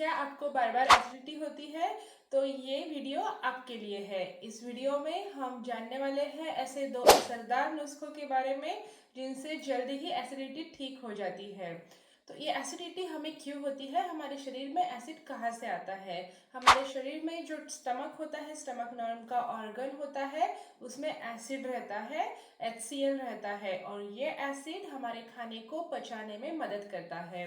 क्या आपको बार बार एसिडिटी होती है? तो ये वीडियो आपके लिए है। इस वीडियो में हम जानने वाले हैं ऐसे 2 असरदार नुस्खों के बारे में जिनसे जल्दी ही एसिडिटी ठीक हो जाती है। तो ये एसिडिटी हमें क्यों होती है? हमारे शरीर में एसिड कहाँ से आता है? हमारे शरीर में जो स्टमक होता है, स्टमक नाम का ऑर्गन होता है, उसमें एसिड रहता है, HCl रहता है और ये एसिड हमारे खाने को पचाने में मदद करता है।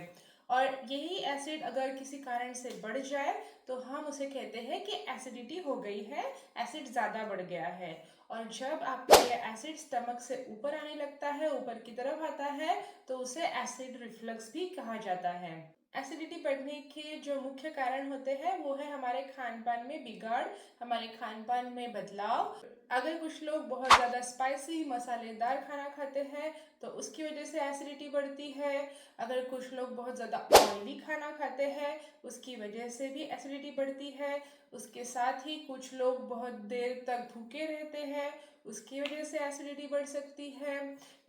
और यही एसिड अगर किसी कारण से बढ़ जाए तो हम उसे कहते हैं कि एसिडिटी हो गई है, एसिड ज़्यादा बढ़ गया है। और जब आपका ये एसिड स्टमक से ऊपर आने लगता है, ऊपर की तरफ आता है, तो उसे एसिड रिफ्लक्स भी कहा जाता है। एसिडिटी बढ़ने के जो मुख्य कारण होते हैं वो है हमारे खान पान में बिगाड़, हमारे खान पान में बदलाव। अगर कुछ लोग बहुत ज़्यादा स्पाइसी मसालेदार खाना खाते हैं तो उसकी वजह से एसिडिटी बढ़ती है। अगर कुछ लोग बहुत ज़्यादा ऑयली खाना खाते हैं उसकी वजह से भी एसिडिटी बढ़ती है। उसके साथ ही कुछ लोग बहुत देर तक भूखे रहते हैं, उसकी वजह से एसिडिटी बढ़ सकती है।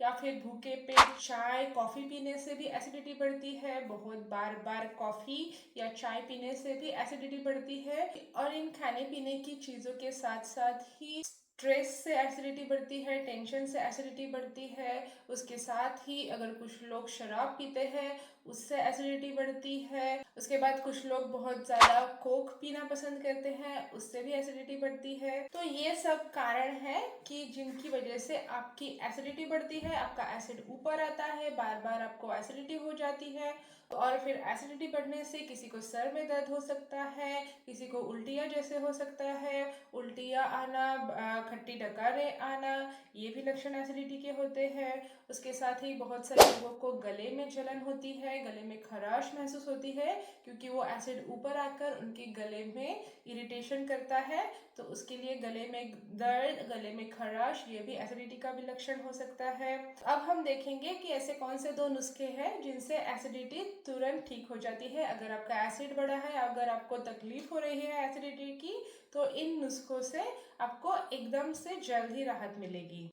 या फिर भूखे पेट चाय कॉफ़ी पीने से भी एसिडिटी बढ़ती है। बहुत बार बार कॉफ़ी या चाय पीने से भी एसिडिटी बढ़ती है। और इन खाने पीने की चीज़ों के साथ साथ ही स्ट्रेस से एसिडिटी बढ़ती है, टेंशन से एसिडिटी बढ़ती है। उसके साथ ही अगर कुछ लोग शराब पीते हैं उससे एसिडिटी बढ़ती है। उसके बाद कुछ लोग बहुत ज़्यादा कोक पीना पसंद करते हैं, उससे भी एसिडिटी बढ़ती है। तो ये सब कारण है कि जिनकी वजह से आपकी एसिडिटी बढ़ती है, आपका एसिड ऊपर आता है, बार बार आपको एसिडिटी हो जाती है। और फिर एसिडिटी बढ़ने से किसी को सर में दर्द हो सकता है, किसी को उल्टियाँ जैसे हो सकता है, उल्टियाँ आना, खट्टी डकारें आना, ये भी लक्षण एसिडिटी के होते हैं। उसके साथ ही बहुत सारे लोगों को गले में जलन होती है, गले में खराश महसूस होती है क्योंकि वो एसिड ऊपर आकर उनके गले में इरिटेशन करता है। तो उसके लिए गले में दर्द, गले में खराश, ये भी एसिडिटी का भी लक्षण हो सकता है। अब हम देखेंगे कि ऐसे कौन से 2 नुस्खे हैं जिनसे एसिडिटी तुरंत ठीक हो जाती है। अगर आपका एसिड बढ़ा है, अगर आपको तकलीफ हो रही है एसिडिटी की, तो इन नुस्खों से आपको एकदम से जल्द ही राहत मिलेगी।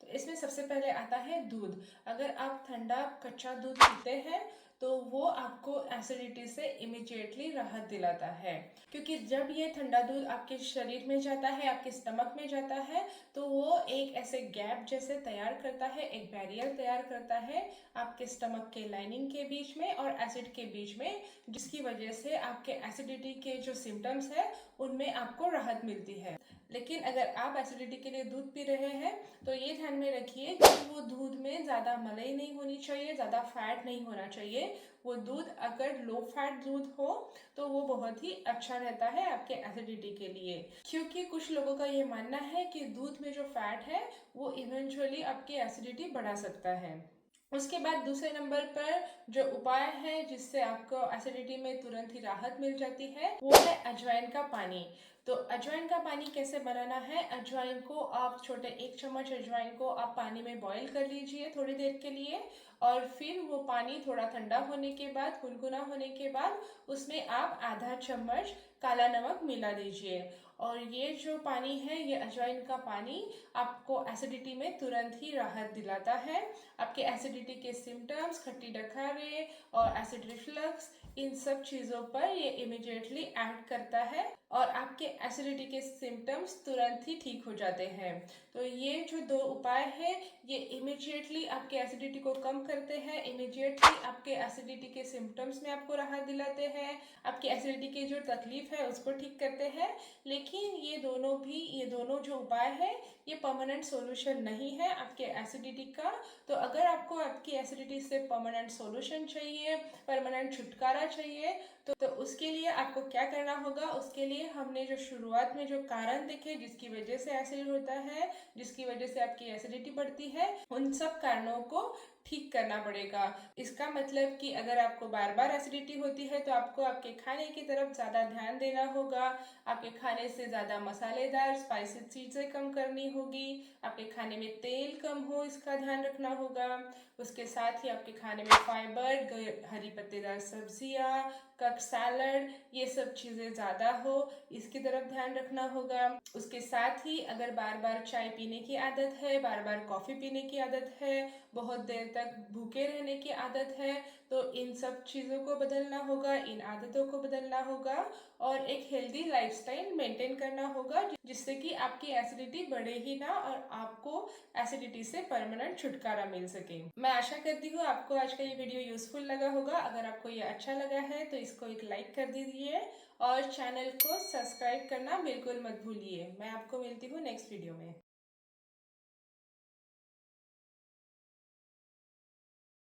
तो इसमें सबसे पहले आता है दूध। अगर आप ठंडा कच्चा दूध पीते हैं तो वो आपको एसिडिटी से इमिजिएटली राहत दिलाता है, क्योंकि जब ये ठंडा दूध आपके शरीर में जाता है, आपके स्टमक में जाता है, तो वो एक ऐसे गैप जैसे तैयार करता है, एक बैरियर तैयार करता है आपके स्टमक के लाइनिंग के बीच में और एसिड के बीच में, जिसकी वजह से आपके एसिडिटी के जो सिम्टम्स है उनमें आपको राहत मिलती है। लेकिन अगर आप एसिडिटी के लिए दूध पी रहे हैं तो ये ध्यान में रखिए कि वो दूध में ज़्यादा मलाई नहीं होनी चाहिए, ज़्यादा फैट नहीं होना चाहिए। वो दूध अगर लो फैट दूध हो तो वो बहुत ही अच्छा रहता है आपके एसिडिटी के लिए, क्योंकि कुछ लोगों का ये मानना है कि दूध में जो फैट है वो इवेंचुअली आपकी एसिडिटी बढ़ा सकता है। उसके बाद दूसरे नंबर पर जो उपाय है जिससे आपको एसिडिटी में तुरंत ही राहत मिल जाती है वो है अजवाइन का पानी। तो अजवाइन का पानी कैसे बनाना है? अजवाइन को आप छोटे 1 चम्मच अजवाइन को आप पानी में बॉईल कर लीजिए थोड़ी देर के लिए, और फिर वो पानी थोड़ा ठंडा होने के बाद, गुनगुना होने के बाद उसमें आप आधा चम्मच काला नमक मिला दीजिए। और ये जो पानी है, ये अजवाइन का पानी आपको एसिडिटी में तुरंत ही राहत दिलाता है। आपके एसिडिटी के सिम्टम्स, खट्टी डकारे और एसिड रिफ्लक्स, इन सब चीज़ों पर ये इमिडिएटली एक्ट करता है और आपके एसिडिटी के सिम्टम्स तुरंत ही ठीक हो जाते हैं। तो ये जो 2 उपाय हैं ये इमिडिएटली आपके एसिडिटी को कम करते हैं, इमिडिएटली आपके एसिडिटी के सिम्टम्स में आपको राहत दिलाते हैं, आपकी एसिडिटी की जो तकलीफ है उसको ठीक करते हैं। लेकिन ये दोनों जो उपाय है ये परमानेंट सॉल्यूशन नहीं है आपके एसिडिटी का। तो अगर आपको आपकी एसिडिटी से परमानेंट सॉल्यूशन चाहिए, परमानेंट छुटकारा चाहिए, तो उसके लिए आपको क्या करना होगा? उसके लिए हमने जो शुरुआत में जो कारण देखे जिसकी वजह से एसिड होता है, जिसकी वजह से आपकी एसिडिटी बढ़ती है, उन सब कारणों को ठीक करना पड़ेगा। इसका मतलब कि अगर आपको बार बार एसिडिटी होती है तो आपको आपके खाने की तरफ ज़्यादा ध्यान देना होगा, आपके खाने से ज़्यादा मसालेदार स्पाइसी चीज़ें कम करनी होगी, आपके खाने में तेल कम हो इसका ध्यान रखना होगा। उसके साथ ही आपके खाने में फाइबर, हरी पत्तेदार सब्जियाँ, कट सैलड, ये सब चीज़ें ज़्यादा हो इसकी तरफ ध्यान रखना होगा। उसके साथ ही अगर बार बार चाय पीने की आदत है, बार बार कॉफ़ी पीने की आदत है, बहुत देर तक भूखे रहने की आदत है तो इन सब चीज़ों को बदलना होगा, इन आदतों को बदलना होगा और एक हेल्दी लाइफस्टाइल मेंटेन करना होगा जिससे कि आपकी एसिडिटी बढ़े ही ना और आपको एसिडिटी से परमानेंट छुटकारा मिल सके। मैं आशा करती हूँ आपको आज का ये वीडियो यूजफुल लगा होगा। अगर आपको ये अच्छा लगा है तो इसको एक लाइक कर दीजिए और चैनल को सब्सक्राइब करना बिल्कुल मत भूलिए। मैं आपको मिलती हूँ नेक्स्ट वीडियो में।